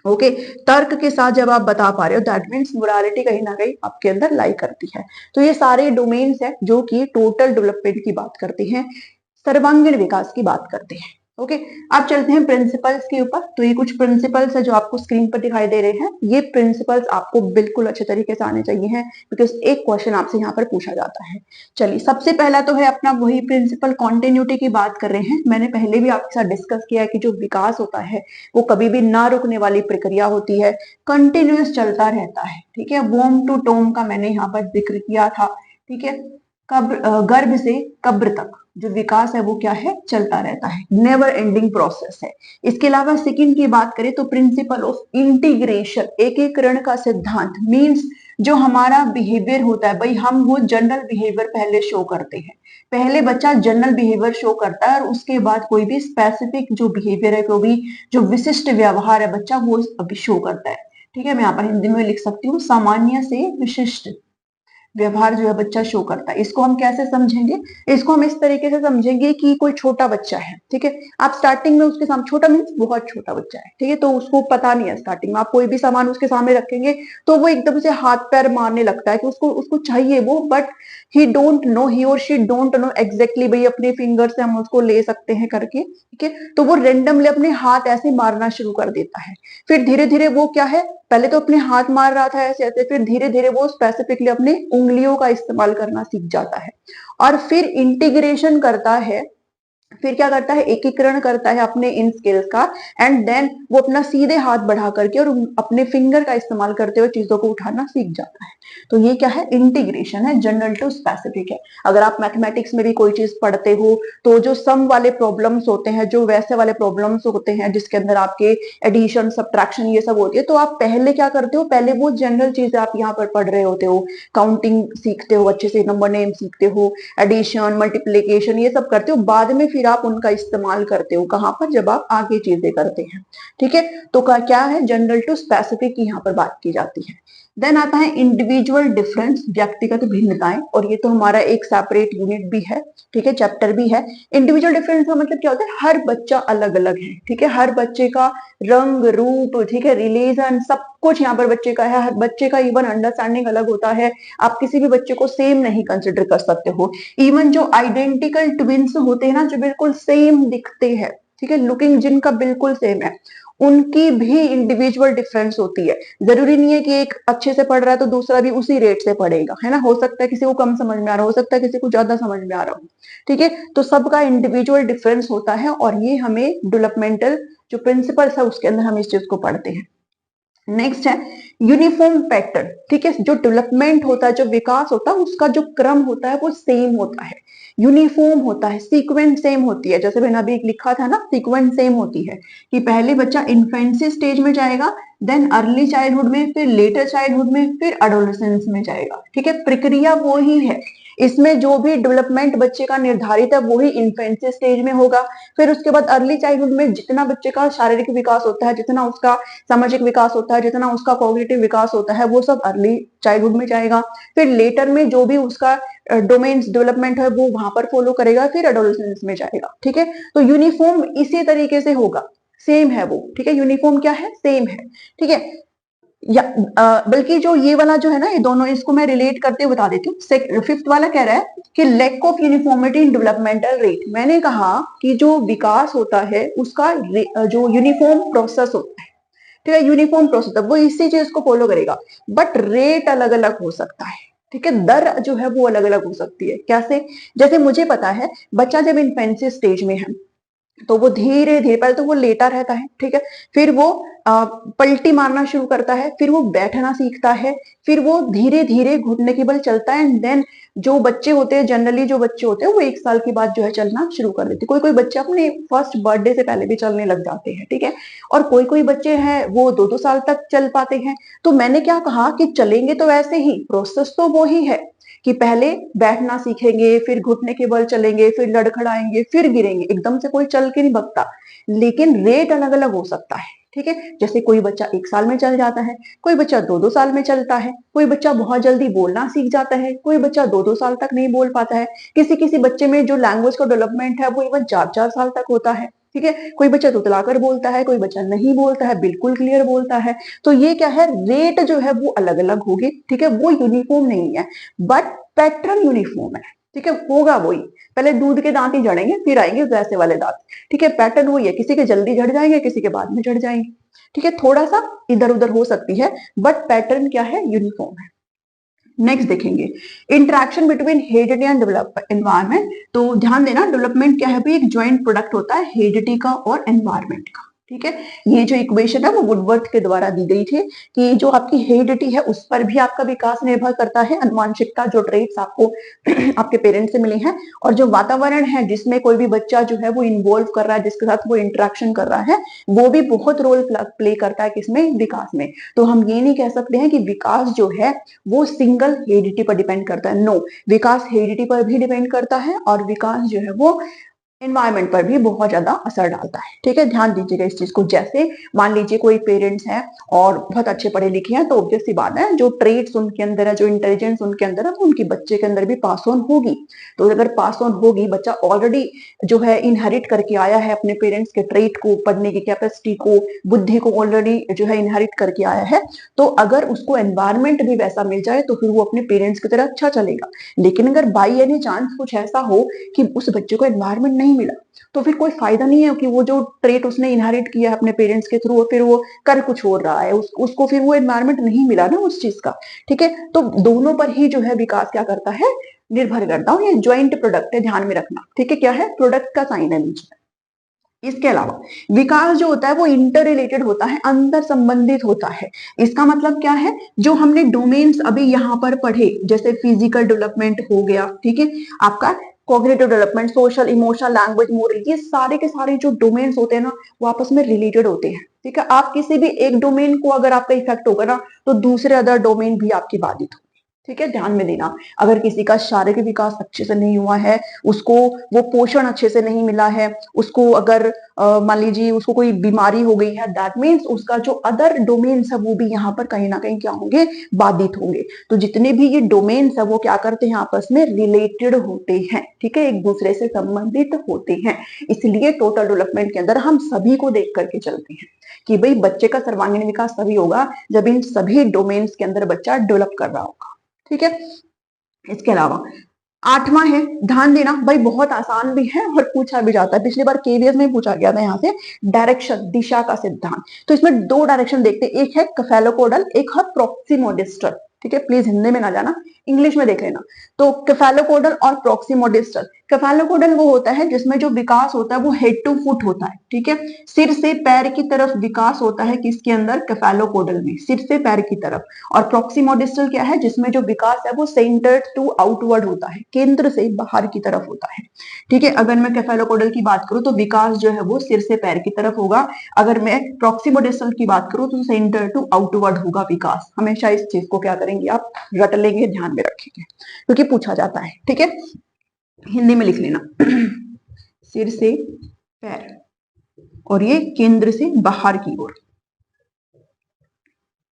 ओके, तर्क के साथ जब आप बता पा रहे हो दैट मीन्स मोरालिटी कहीं ना कहीं आपके अंदर लाई करती है। तो ये सारे डोमेन्स है जो कि टोटल डेवलपमेंट की बात करते हैं, सर्वांगीण विकास की बात करते हैं। ओके, अब चलते हैं प्रिंसिपल्स के ऊपर। तो ये कुछ प्रिंसिपल्स है जो आपको स्क्रीन पर दिखाई दे रहे हैं। ये प्रिंसिपल्स आपको बिल्कुल अच्छे तरीके से आने चाहिए हैं, बिकॉज एक क्वेश्चन आपसे यहाँ पर पूछा जाता है। चलिए, सबसे पहला तो है अपना वही प्रिंसिपल, कॉन्टिन्यूटी की बात कर रहे हैं। मैंने पहले भी आपके साथ डिस्कस किया है कि जो विकास होता है वो कभी भी ना रुकने वाली प्रक्रिया होती है, कंटिन्यूस चलता रहता है। ठीक है, वोम टू टोम का मैंने यहाँ पर जिक्र किया था। ठीक है, गर्भ से कब्र तक जो विकास है वो क्या है, चलता रहता है, नेवर एंडिंग प्रोसेस है। इसके अलावा सेकंड की बात करें तो प्रिंसिपल ऑफ इंटीग्रेशन, एकीकरण का सिद्धांत, मींस जो हमारा बिहेवियर होता है भाई, हम वो जनरल बिहेवियर पहले शो करते हैं। पहले बच्चा जनरल बिहेवियर शो करता है और उसके बाद कोई भी स्पेसिफिक जो बिहेवियर है, कोई भी जो विशिष्ट व्यवहार है बच्चा वो अभी शो करता है। ठीक है, मैं यहाँ पर हिंदी में लिख सकती हूँ, सामान्य से विशिष्ट व्यवहार जो है बच्चा शो करता है। इसको हम कैसे समझेंगे, इसको हम इस तरीके से समझेंगे कि कोई छोटा बच्चा है। ठीक है, आप स्टार्टिंग में उसके सामने, छोटा मीन्स बहुत छोटा बच्चा है, ठीक है, तो उसको पता नहीं है, स्टार्टिंग में आप कोई भी सामान उसके सामने रखेंगे तो वो एकदम से हाथ पैर मारने लगता है कि उसको उसको चाहिए वो, बट ही डोंट नो, ही और शी डोंट नो एग्जैक्टली भाई अपने फिंगर से हम उसको ले सकते हैं करके। ठीक है, तो वो रेंडमली अपने हाथ ऐसे मारना शुरू कर देता है। फिर धीरे धीरे वो क्या है, पहले तो अपने हाथ मार रहा था ऐसे ऐसे, फिर धीरे धीरे वो स्पेसिफिकली अपने उंगलियों का इस्तेमाल करना सीख जाता है और फिर इंटीग्रेशन करता है। फिर क्या करता है, एकीकरण करता है अपने इन स्किल्स का, एंड देन वो अपना सीधे हाथ बढ़ा करके और अपने फिंगर का इस्तेमाल करते हुए चीजों को उठाना सीख जाता है। तो ये क्या है, इंटीग्रेशन है, जनरल टू स्पेसिफिक है। अगर आप मैथमेटिक्स में भी कोई चीज पढ़ते हो तो जो सम वाले प्रॉब्लम्स होते हैं, जो वैसे वाले प्रॉब्लम्स होते हैं जिसके अंदर आपके एडिशन सब्ट्रैक्शन ये सब होती है, तो आप पहले क्या करते हो, पहले वो जनरल चीजें आप यहाँ पर पढ़ रहे होते हो, काउंटिंग सीखते हो अच्छे से, नंबर नेम सीखते हो, एडिशन मल्टीप्लीकेशन ये सब करते हो, बाद में फिर आप उनका इस्तेमाल करते हो कहां पर, जब आप आगे चीजें करते हैं। ठीक है, तो क्या है, जनरल टू स्पेसिफिक की यहाँ पर बात की जाती है। देन आता है इंडिविजुअल डिफरेंस, व्यक्तिगत भिन्नताएं, और ये तो हमारा एक सेपरेट यूनिट भी है। ठीक है, चैप्टर भी है। इंडिविजुअल डिफरेंस का मतलब क्या होता है, हर बच्चा अलग अलग है। ठीक है, हर बच्चे का रंग रूप, ठीक है, रिलीजन, सब कुछ यहाँ पर बच्चे का है। हर बच्चे का इवन अंडरस्टैंडिंग अलग होता है। आप किसी भी बच्चे को सेम नहीं कंसिडर कर सकते हो। इवन जो आइडेंटिकल ट्विंस होते हैं ना, जो बिल्कुल सेम दिखते हैं, ठीक है, लुकिंग जिनका बिल्कुल सेम है, उनकी भी इंडिविजुअल डिफरेंस होती है। जरूरी नहीं है कि एक अच्छे से पढ़ रहा है तो दूसरा भी उसी रेट से पढ़ेगा, है ना, हो सकता है किसी को कम समझ में आ रहा हो सकता है किसी को ज्यादा समझ में आ रहा हो। ठीक है, तो सबका इंडिविजुअल डिफरेंस होता है और ये हमें डेवलपमेंटल जो प्रिंसिपल्स है उसके अंदर हम इस चीज को पढ़ते हैं। नेक्स्ट है यूनिफॉर्म पैटर्न। ठीक है, जो डेवलपमेंट होता है, जो विकास होता है, उसका जो क्रम होता है वो सेम होता है, यूनिफॉर्म होता है, सीक्वेंस सेम होती है। जैसे मैंने अभी एक लिखा था ना, सीक्वेंस सेम होती है कि पहले बच्चा इन्फेंसी स्टेज में जाएगा, देन अर्ली चाइल्डहुड में, फिर लेटर चाइल्डहुड में, फिर एडोलेसेंस में जाएगा। ठीक है, प्रक्रिया वो ही है। इसमें जो भी डेवलपमेंट बच्चे का निर्धारित है वो ही इन्फेंसी स्टेज में होगा। फिर उसके बाद अर्ली चाइल्डहुड में जितना बच्चे का शारीरिक विकास होता है, जितना उसका सामाजिक विकास होता है, जितना उसका कॉग्निटिव विकास होता है, वो सब अर्ली चाइल्डहुड में जाएगा। फिर लेटर में जो भी उसका डोमेन्स डेवलपमेंट है वो वहां पर फॉलो करेगा, फिर एडोलेसेंस में जाएगा। ठीक है, तो यूनिफॉर्म इसी तरीके से होगा, सेम है वो। ठीक है, यूनिफॉर्म क्या है, सेम है। ठीक है, या बल्कि जो ये वाला जो है ना, ये दोनों, इसको मैं रिलेट करते हुए बता देती हूँ। फिफ्थ वाला कह रहा है कि lack of uniformity in developmental rate. मैंने कहा कि जो विकास होता है उसका जो यूनिफॉर्म प्रोसेस होता है, ठीक है, यूनिफॉर्म प्रोसेस है, वो इसी चीज को फॉलो करेगा, बट रेट अलग अलग हो सकता है। ठीक है, दर जो है वो अलग अलग हो सकती है। कैसे, जैसे मुझे पता है बच्चा जब इन्फेंसी स्टेज में है तो वो धीरे धीरे, पहले तो वो लेटा रहता है, ठीक है, फिर वो पलटी मारना शुरू करता है, फिर वो बैठना सीखता है, फिर वो धीरे धीरे घुटने के बल चलता है, एंड देन जो बच्चे होते हैं, जनरली जो बच्चे होते हैं वो 1 साल के बाद जो है चलना शुरू कर देते हैं। कोई कोई बच्चे अपने फर्स्ट बर्थडे से पहले भी चलने लग जाते हैं। ठीक है, और कोई कोई बच्चे हैं वो 2-2 साल तक चल पाते हैं। तो मैंने क्या कहा कि चलेंगे तो वैसे ही, प्रोसेस तो वो ही है कि पहले बैठना सीखेंगे, फिर घुटने के बल चलेंगे, फिर लड़खड़ाएंगे, फिर गिरेंगे, एकदम से कोई चल के नहीं भगता, लेकिन रेट अलग अलग हो सकता है। ठीक है, जैसे कोई बच्चा 1 साल में चल जाता है, कोई बच्चा 2-2 साल में चलता है, कोई बच्चा बहुत जल्दी बोलना सीख जाता है, कोई बच्चा 2-2 साल तक नहीं बोल पाता है, किसी किसी बच्चे में जो लैंग्वेज का डेवलपमेंट है वो इवन 4-4 साल तक होता है। ठीक है, कोई बच्चा तुतलाकर बोलता है, कोई बच्चा नहीं बोलता है, बिल्कुल क्लियर बोलता है। तो ये क्या है, रेट जो है वो अलग अलग होगी, ठीक है, वो यूनिफॉर्म नहीं है, बट पैटर्न यूनिफॉर्म है, ठीक है, होगा वही। पहले दूध के दांत ही झड़ेंगे, फिर आएंगे वैसे वाले दांत, ठीक है, पैटर्न वही है, किसी के जल्दी झड़ जाएंगे, किसी के बाद में झड़ जाएंगे, ठीक है, थोड़ा सा इधर उधर हो सकती है, बट पैटर्न क्या है, यूनिफॉर्म है। नेक्स्ट देखेंगे interaction between heredity and develop environment. तो ध्यान देना, डेवलपमेंट क्या है भाई, एक ज्वाइंट प्रोडक्ट होता है हेरिडिटी का और एनवायरमेंट का, ठीक है। ये जो इक्वेशन है वो वुडवर्थ के द्वारा दी गई थी कि जो आपकी हेरिडिटी है उस पर भी आपका विकास निर्भर करता है, अनुवांशिकता, जो ट्रेट्स आपको आपके पेरेंट्स से मिले हैं, और जो वातावरण है जिसमें कोई भी बच्चा जो है वो इन्वॉल्व कर रहा है, जिसके साथ वो इंटरेक्शन कर रहा है, वो भी बहुत रोल प्ले करता है किसमें, विकास में। तो हम ये नहीं कह सकते हैं कि विकास जो है वो सिंगल हेरिडिटी पर डिपेंड करता है, नो, विकास हेरिडिटी पर भी डिपेंड करता है, और विकास जो है वो एनवायरमेंट पर भी बहुत ज्यादा असर डालता है, ठीक है, ध्यान दीजिएगा इस चीज को। जैसे मान लीजिए कोई पेरेंट्स हैं और बहुत अच्छे पढ़े लिखे हैं, तो ऑब्वियस सी बात है जो ट्रेड्स उनके अंदर है, जो इंटेलिजेंस उनके अंदर है, वो उनके बच्चे के अंदर भी पास ऑन होगी। तो अगर पास ऑन होगी, बच्चा ऑलरेडी जो है इनहेरिट करके आया है अपने पेरेंट्स के ट्रेट को, पढ़ने की कैपेसिटी को, बुद्धि को ऑलरेडी जो है इनहेरिट करके आया है, तो अगर उसको एनवायरमेंट भी वैसा मिल जाए तो फिर वो अपने पेरेंट्स की तरह अच्छा चलेगा। लेकिन अगर बाई एनी चांस कुछ ऐसा हो कि उस बच्चे को एनवायरमेंट नहीं मिला, तो फिर कोई फायदा नहीं है कि वो जो ट्रेट उसने इनहेरिट किया है अपने पेरेंट्स के थ्रू, फिर वो कर कुछ और रहा है, उसको फिर वो एनवायरमेंट नहीं मिला ना उस चीज का, ठीक है। तो दोनों पर ही जो है विकास क्या करता है, निर्भर करता हूँ। ये ज्वाइंट प्रोडक्ट है, ध्यान में रखना, ठीक है, क्या है, प्रोडक्ट का साइन है बीच में। इसके अलावा विकास जो होता है वो इंटर रिलेटेड होता है, अंतर संबंधित होता है। इसका मतलब क्या है, जो हमने डोमेन्स अभी यहाँ पर पढ़े, जैसे फिजिकल डेवलपमेंट हो गया, ठीक है, आपका cognitive development, social, emotional, language, moral, ये सारे के सारे जो डोमेन्स होते हैं ना, वो आपस में रिलेटेड होते हैं, ठीक है। आप किसी भी एक डोमेन को अगर आपका इफेक्ट होगा ना, तो दूसरे अदर डोमेन भी आपकी बाधित हो, ठीक है, ध्यान में देना। अगर किसी का शारीरिक विकास अच्छे से नहीं हुआ है, उसको वो पोषण अच्छे से नहीं मिला है, उसको अगर मान लीजिए उसको कोई बीमारी हो गई है, दैट मीन्स उसका जो अदर डोमेन्स है वो भी यहाँ पर कहीं ना कहीं क्या होंगे, बाधित होंगे। तो जितने भी ये डोमेन्स है वो क्या करते हैं, आपस में रिलेटेड होते हैं, ठीक है, एक दूसरे से संबंधित होते हैं। इसलिए टोटल डेवलपमेंट के अंदर हम सभी को देख करके चलते हैं कि भाई बच्चे का सर्वांगीण विकास तभी होगा जब इन सभी डोमेन्स के अंदर बच्चा डेवलप कर रहा होगा, ठीक है। इसके अलावा आठवां है, ध्यान देना भाई, बहुत आसान भी है और पूछा भी जाता है, पिछली बार केवीएस में पूछा गया था यहाँ से, डायरेक्शन, दिशा का सिद्धांत। तो इसमें दो डायरेक्शन देखते हैं, एक है केफालोपोडल, एक है प्रोक्सिमोडिस्टल, ठीक है, प्लीज हिंदी में ना जाना, इंग्लिश में देख लेना। तो केफालोपोडल और प्रोक्सिमोडिस्टल, केफालोपोडल वो होता है जिसमें जो विकास होता है वो हेड टू फुट होता है, ठीक है, सिर से पैर की तरफ विकास होता है, किसके अंदर, केफालोपोडल में, सिर से पैर की तरफ। और प्रोक्सिमोडिस्टल क्या है, जिसमें जो विकास है वो सेंटर टू आउटवर्ड होता है, केंद्र से बाहर की तरफ होता है, ठीक है। अगर मैं केफालोपोडल की बात करूं तो विकास जो है वो सिर से पैर की तरफ होगा, अगर मैं प्रोक्सिमोडिस्टल की बात करूं तो सेंटर टू आउटवर्ड होगा विकास। हमेशा इस चीज को क्या करेंगे, आप रट लेंगे, ध्यान में रखेंगे, क्योंकि पूछा जाता है, ठीक है, हिंदी में लिख लेना सिर से पैर, और ये केंद्र से बाहर की ओर,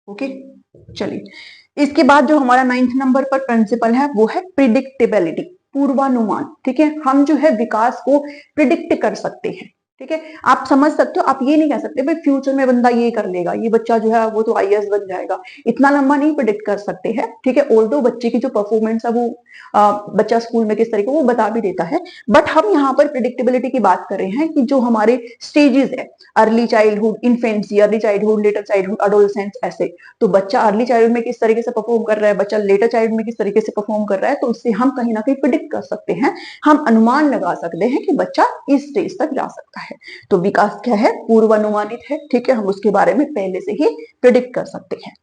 ओके। चलिए, इसके बाद जो हमारा 9th नंबर पर प्रिंसिपल है वो है प्रिडिक्टेबिलिटी, पूर्वानुमान, ठीक है। हम जो है विकास को प्रिडिक्ट कर सकते हैं, ठीक है। आप समझ सकते हो, आप ये नहीं कह सकते भाई फ्यूचर में बंदा ये कर लेगा, ये बच्चा जो है वो तो आईएएस बन जाएगा, इतना लंबा नहीं प्रिडिक्ट कर सकते हैं, ठीक है। ऑल्दो बच्चे की जो परफॉर्मेंस है वो बच्चा स्कूल में किस तरीके वो बता भी देता है, बट हम यहाँ पर प्रिडिक्टेबिलिटी की बात कर रहे हैं कि जो हमारे स्टेजेस है, early childhood, infancy, early childhood, letter childhood, adolescence, ऐसे। तो बच्चा अर्ली चाइल्डहुड में किस तरीके से परफॉर्म कर रहा है, बच्चा लेटर चाइल्ड में किस तरीके से परफॉर्म कर रहा है, तो उससे हम कहीं ना कहीं प्रिडिक्ट कर सकते हैं, हम अनुमान लगा सकते हैं कि बच्चा इस स्टेज तक जा सकता है। तो विकास क्या है, पूर्वानुमानित है, ठीक है, हम उसके बारे में पहले से ही प्रिडिक्ट कर सकते हैं।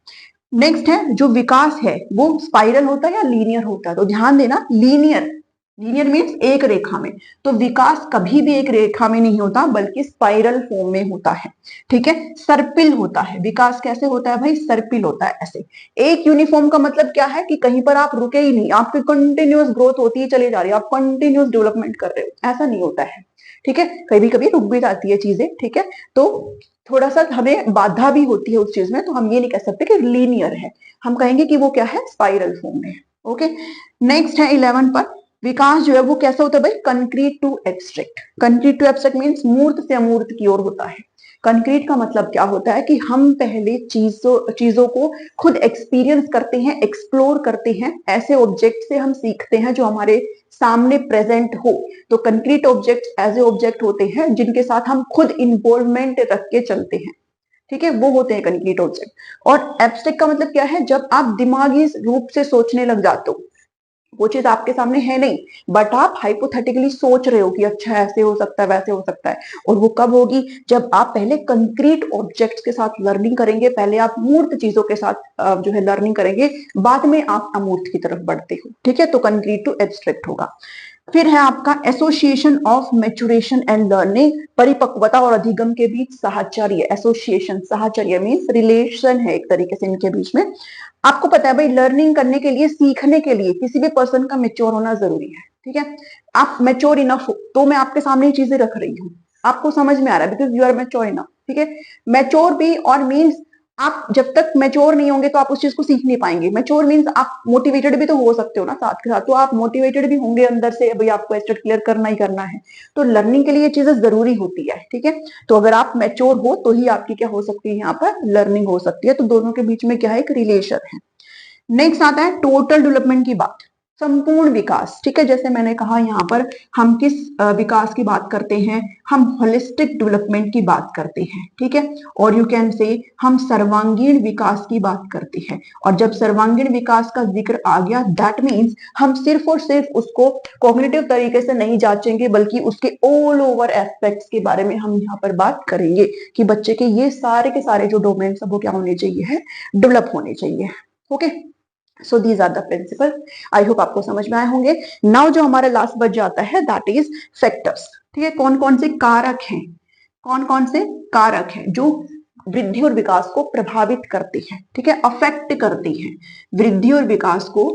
नेक्स्ट है, जो विकास है वो स्पाइरल होता है या लीनियर होता है, तो ध्यान देना, लीनियर, लीनियर मीन्स एक रेखा में, तो विकास कभी भी एक रेखा में नहीं होता बल्कि स्पाइरल फॉर्म में होता है, ठीक है। सर्पिल होता है, विकास कैसे होता है भाई, सर्पिल होता है, ऐसे। एक यूनिफॉर्म का मतलब क्या है कि कहीं पर आप रुके ही नहीं, आपकी कंटिन्यूअस ग्रोथ होती ही चली जा रही है, आप कंटिन्यूअस डेवलपमेंट कर रहे हो, ऐसा नहीं होता है, ठीक है। कभी कभी रुक भी जाती है चीजें, ठीक है, तो थोड़ा सा हमें बाधा भी होती है उस चीज में, तो हम ये नहीं कह सकते कि लीनियर है, हम कहेंगे कि वो क्या है, स्पाइरल फॉर्म में, ओके। नेक्स्ट है 11 पर विकास जो है वो कैसा होता है भाई, concrete to abstract. Concrete to abstract means मूर्त से अमूर्त की ओर होता है। कंक्रीट का मतलब क्या होता है कि हम पहले चीजों को खुद एक्सपीरियंस करते हैं, एक्सप्लोर करते हैं, ऐसे ऑब्जेक्ट से हम सीखते हैं जो हमारे सामने प्रेजेंट हो। तो कंक्रीट ऑब्जेक्ट्स ऐसे ऑब्जेक्ट होते हैं जिनके साथ हम खुद इन्वॉल्वमेंट रख के चलते हैं, ठीक है, वो होते हैं कंक्रीट ऑब्जेक्ट। और एब्स्ट्रैक्ट का मतलब क्या है, जब आप दिमागी रूप से सोचने लग जाते हो, वो चीज आपके सामने है नहीं, बट आप हाइपोथेटिकली सोच रहे हो कि अच्छा ऐसे हो सकता है, वैसे हो सकता है। और वो कब होगी, जब आप पहले कंक्रीट ऑब्जेक्ट्स के साथ लर्निंग करेंगे, पहले आप मूर्त चीजों के साथ जो है लर्निंग करेंगे, बाद में आप अमूर्त की तरफ बढ़ते हो, ठीक है। तो कंक्रीट टू एब्स्ट्रैक्ट होगा। फिर है आपका association of maturation and learning, परिपक्वता और अधिगम के बीच साहचर्य। एसोसिएशन, साहचर्य मीन्स रिलेशन है एक तरीके से इनके बीच में। आपको पता है भाई, लर्निंग करने के लिए, सीखने के लिए किसी भी पर्सन का मेच्योर होना जरूरी है, ठीक है। आप मेच्योर इनफ हो तो मैं आपके सामने ये चीजें रख रही हूँ, आपको समझ में आ रहा है, because you are mature enough, ठीक है। मेच्योर भी और मीन्स आप जब तक मेच्योर नहीं होंगे तो आप उस चीज को सीख नहीं पाएंगे। मेच्योर मीन्स आप मोटिवेटेड भी तो हो सकते हो ना साथ के साथ, तो आप मोटिवेटेड भी होंगे अंदर से, भाई आपको एस्टेट क्लियर करना ही करना है। तो लर्निंग के लिए ये चीजें जरूरी होती है, ठीक है। तो अगर आप मेच्योर हो तो ही आपकी क्या हो सकती है, यहाँ पर लर्निंग हो सकती है। तो दोनों के बीच में क्या है, एक रिलेशन है। नेक्स्ट आता है टोटल डेवलपमेंट की बात, संपूर्ण विकास, ठीक है। जैसे मैंने कहा यहाँ पर हम किस विकास की बात करते हैं, हम होलिस्टिक डेवलपमेंट की बात करते हैं, ठीक है। और यू कैन से हम सर्वांगीण विकास की बात करते हैं। और जब सर्वांगीण विकास का जिक्र आ गया, दैट मीन्स हम सिर्फ और सिर्फ उसको कॉग्निटिव तरीके से नहीं जांचेंगे, बल्कि उसके ऑल ओवर एस्पेक्ट्स के बारे में हम यहाँ पर बात करेंगे कि बच्चे के ये सारे के सारे जो डोमेन सब वो क्या होने चाहिए है, डेवलप होने चाहिए। Okay, so these are the principle. I hope आपको समझ में आए होंगे। नाउ जो हमारा लास्ट बच जाता है, दैट इज फैक्टर्स, ठीक है। कौन कौन से कारक हैं, कौन कौन से कारक हैं जो वृद्धि और विकास को प्रभावित करते हैं, ठीक है, अफेक्ट करते हैं। वृद्धि और विकास को,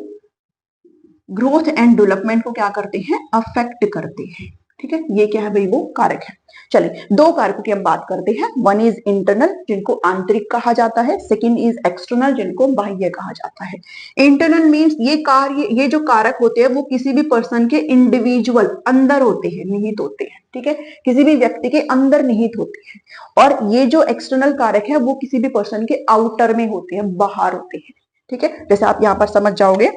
ग्रोथ एंड डेवलपमेंट को क्या करते हैं, अफेक्ट करते हैं, ठीक है। ये क्या है भाई, वो कारक है। चलिए, दो कारकों की हम बात करते हैं। वन इज इंटरनल, जिनको आंतरिक कहा जाता है। सेकंड इज एक्सटर्नल, जिनको बाह्य कहा जाता है। इंटरनल मींस ये कार्य, ये जो कारक होते हैं वो किसी भी पर्सन के इंडिविजुअल अंदर होते हैं, निहित होते हैं, ठीक है, किसी भी व्यक्ति के अंदर निहित होते हैं। और ये जो एक्सटर्नल कारक है वो किसी भी पर्सन के आउटर में होते हैं, बाहर होते हैं, ठीक है। जैसे आप यहाँ पर समझ जाओगे।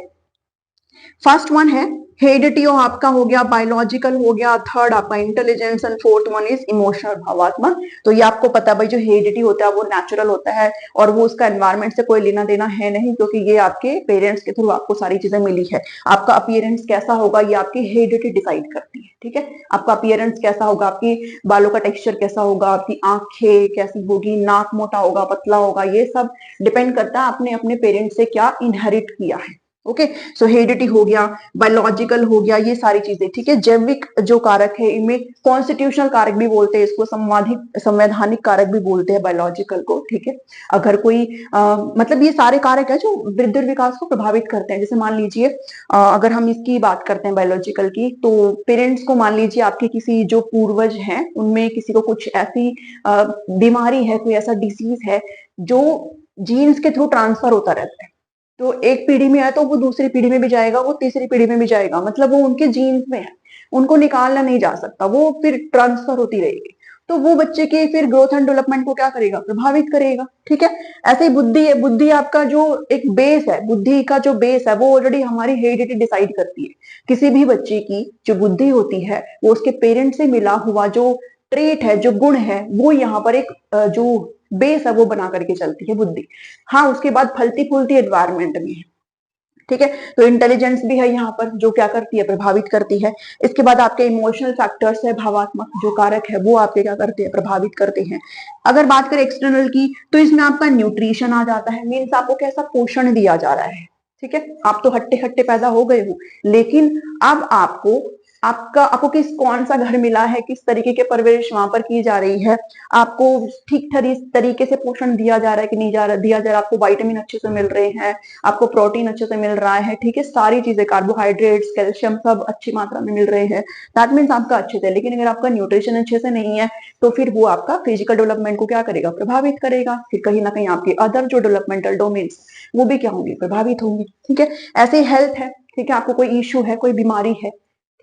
फर्स्ट वन है हेरिडिटी, आपका हो गया, बायोलॉजिकल हो गया, थर्ड आपका intelligence, and fourth one is emotional, भावात्मक। तो ये आपको पता है भाई, जो हेरिडिटी होता है वो नेचुरल होता है और वो उसका एनवायरमेंट से कोई लेना देना है नहीं, क्योंकि ये आपके पेरेंट्स के थ्रू आपको सारी चीजें मिली है। आपका अपीयरेंस कैसा होगा ये आपकी हेरिडिटी डिसाइड करती है, ठीक है। आपका अपीयरेंस कैसा होगा, आपकी बालों का टेक्सचर कैसा होगा, आपकी आंखें कैसी होगी, नाक मोटा होगा, पतला होगा, ये सब डिपेंड करता है आपने अपने पेरेंट्स से क्या इनहेरिट किया है। ओके, सो हेरिडिटी हो गया, बायोलॉजिकल हो गया, ये सारी चीजें, ठीक है। जैविक जो कारक है, इनमें कॉन्स्टिट्यूशनल कारक भी बोलते हैं इसको, संवैधानिक कारक भी बोलते हैं बायोलॉजिकल को, ठीक है। अगर कोई मतलब ये सारे कारक है जो वृद्धि और विकास को प्रभावित करते हैं। जैसे मान लीजिए अगर हम इसकी बात करते हैं बायोलॉजिकल की, तो पेरेंट्स को मान लीजिए आपके किसी जो पूर्वज हैं उनमें किसी को कुछ ऐसी बीमारी है, कोई ऐसा डिसीज है जो जीन्स के थ्रू ट्रांसफर होता रहता है। तो एक पीढ़ी में है तो वो दूसरी पीढ़ी में भी जाएगा, वो तीसरी पीढ़ी में भी जाएगा, मतलब वो उनके जीन्स में है, उनको निकालना नहीं जा सकता, वो फिर ट्रांसफर होती रहेगी। तो वो बच्चे के फिर ग्रोथ एंड डेवलपमेंट को क्या करेगा, प्रभावित करेगा, ठीक है। ऐसे ही बुद्धि है, बुद्धि आपका जो एक बेस है, बुद्धि का जो बेस है वो ऑलरेडी हमारी हेरिडिटी डिसाइड करती है। किसी भी बच्चे की जो बुद्धि होती है वो उसके पेरेंट से मिला हुआ जो ट्रेट है, जो गुण है, वो यहाँ पर एक जो बेस है वो बना करके चलती है बुद्धि। हाँ, उसके बाद फलती फूलती एनवायरमेंट में है, ठीक है। तो इंटेलिजेंस भी है यहाँ पर, जो क्या करती है, प्रभावित करती है। इसके बाद आपके इमोशनल फैक्टर्स है, भावात्मक जो कारक है वो आपके क्या करते हैं, प्रभावित करते हैं। अगर बात करें एक्सटर्नल की, तो इसमें आपका न्यूट्रिशन आ जाता है, मीन्स आपको कैसा पोषण दिया जा रहा है, ठीक है। आप तो हट्टे हट्टे पैदा हो गए हो, लेकिन अब आपको कौन सा घर मिला है, किस तरीके के परवरिश वहां पर की जा रही है, आपको ठीक तरीके से पोषण दिया जा रहा है कि नहीं दिया जा रहा है, आपको विटामिन अच्छे से मिल रहे हैं, आपको प्रोटीन अच्छे से मिल रहा है, ठीक है, सारी चीजें, कार्बोहाइड्रेट्स, कैल्शियम सब अच्छी मात्रा में मिल रहे हैं, दैट मीन्स आपका अच्छे से। लेकिन अगर आपका न्यूट्रिशन अच्छे से नहीं है तो फिर वो आपका फिजिकल डेवलपमेंट को क्या करेगा, प्रभावित करेगा। फिर कहीं ना कहीं आपके अदर जो डेवलपमेंटल डोमेन्स वो भी क्या होंगे, प्रभावित होंगे, ठीक है। ऐसे हेल्थ है, ठीक है, आपको कोई इश्यू है, कोई बीमारी है,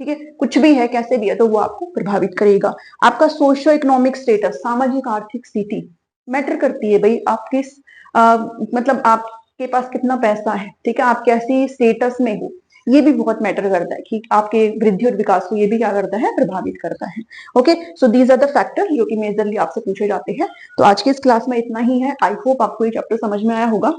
ठीक है, कुछ भी है, कैसे भी है, तो वो आपको प्रभावित करेगा। आपका सोशियो इकोनॉमिक स्टेटस, सामाजिक आर्थिक स्थिति मैटर करती है भाई, आप किस मतलब आपके पास कितना पैसा है, ठीक है, आप कैसी स्टेटस में हो, ये भी बहुत मैटर करता है कि आपके वृद्धि और विकास को ये भी क्या करता है, प्रभावित करता है। Okay, so these are the factor जो कि मेजरली आपसे पूछे जाते हैं। तो आज की इस क्लास में इतना ही है। आई होप आपको ये चैप्टर समझ में आया होगा।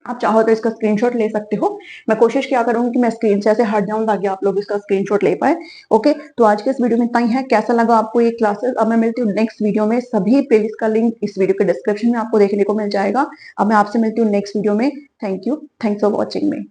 आप चाहो तो इसका स्क्रीनशॉट ले सकते हो। मैं कोशिश क्या करूंगी कि मैं स्क्रीन से ऐसे हट जाऊं ताकि आप लोग इसका स्क्रीनशॉट ले पाए। ओके, तो आज के इस वीडियो में इतना ही है। कैसा लगा आपको ये क्लासेस? अब मैं मिलती हूँ नेक्स्ट वीडियो में। सभी प्लेलिस्ट का लिंक इस वीडियो के डिस्क्रिप्शन में आपको देखने को मिल जाएगा। अब मैं आपसे मिलती हूँ नेक्स्ट वीडियो में। Thank you, thanks for watching me.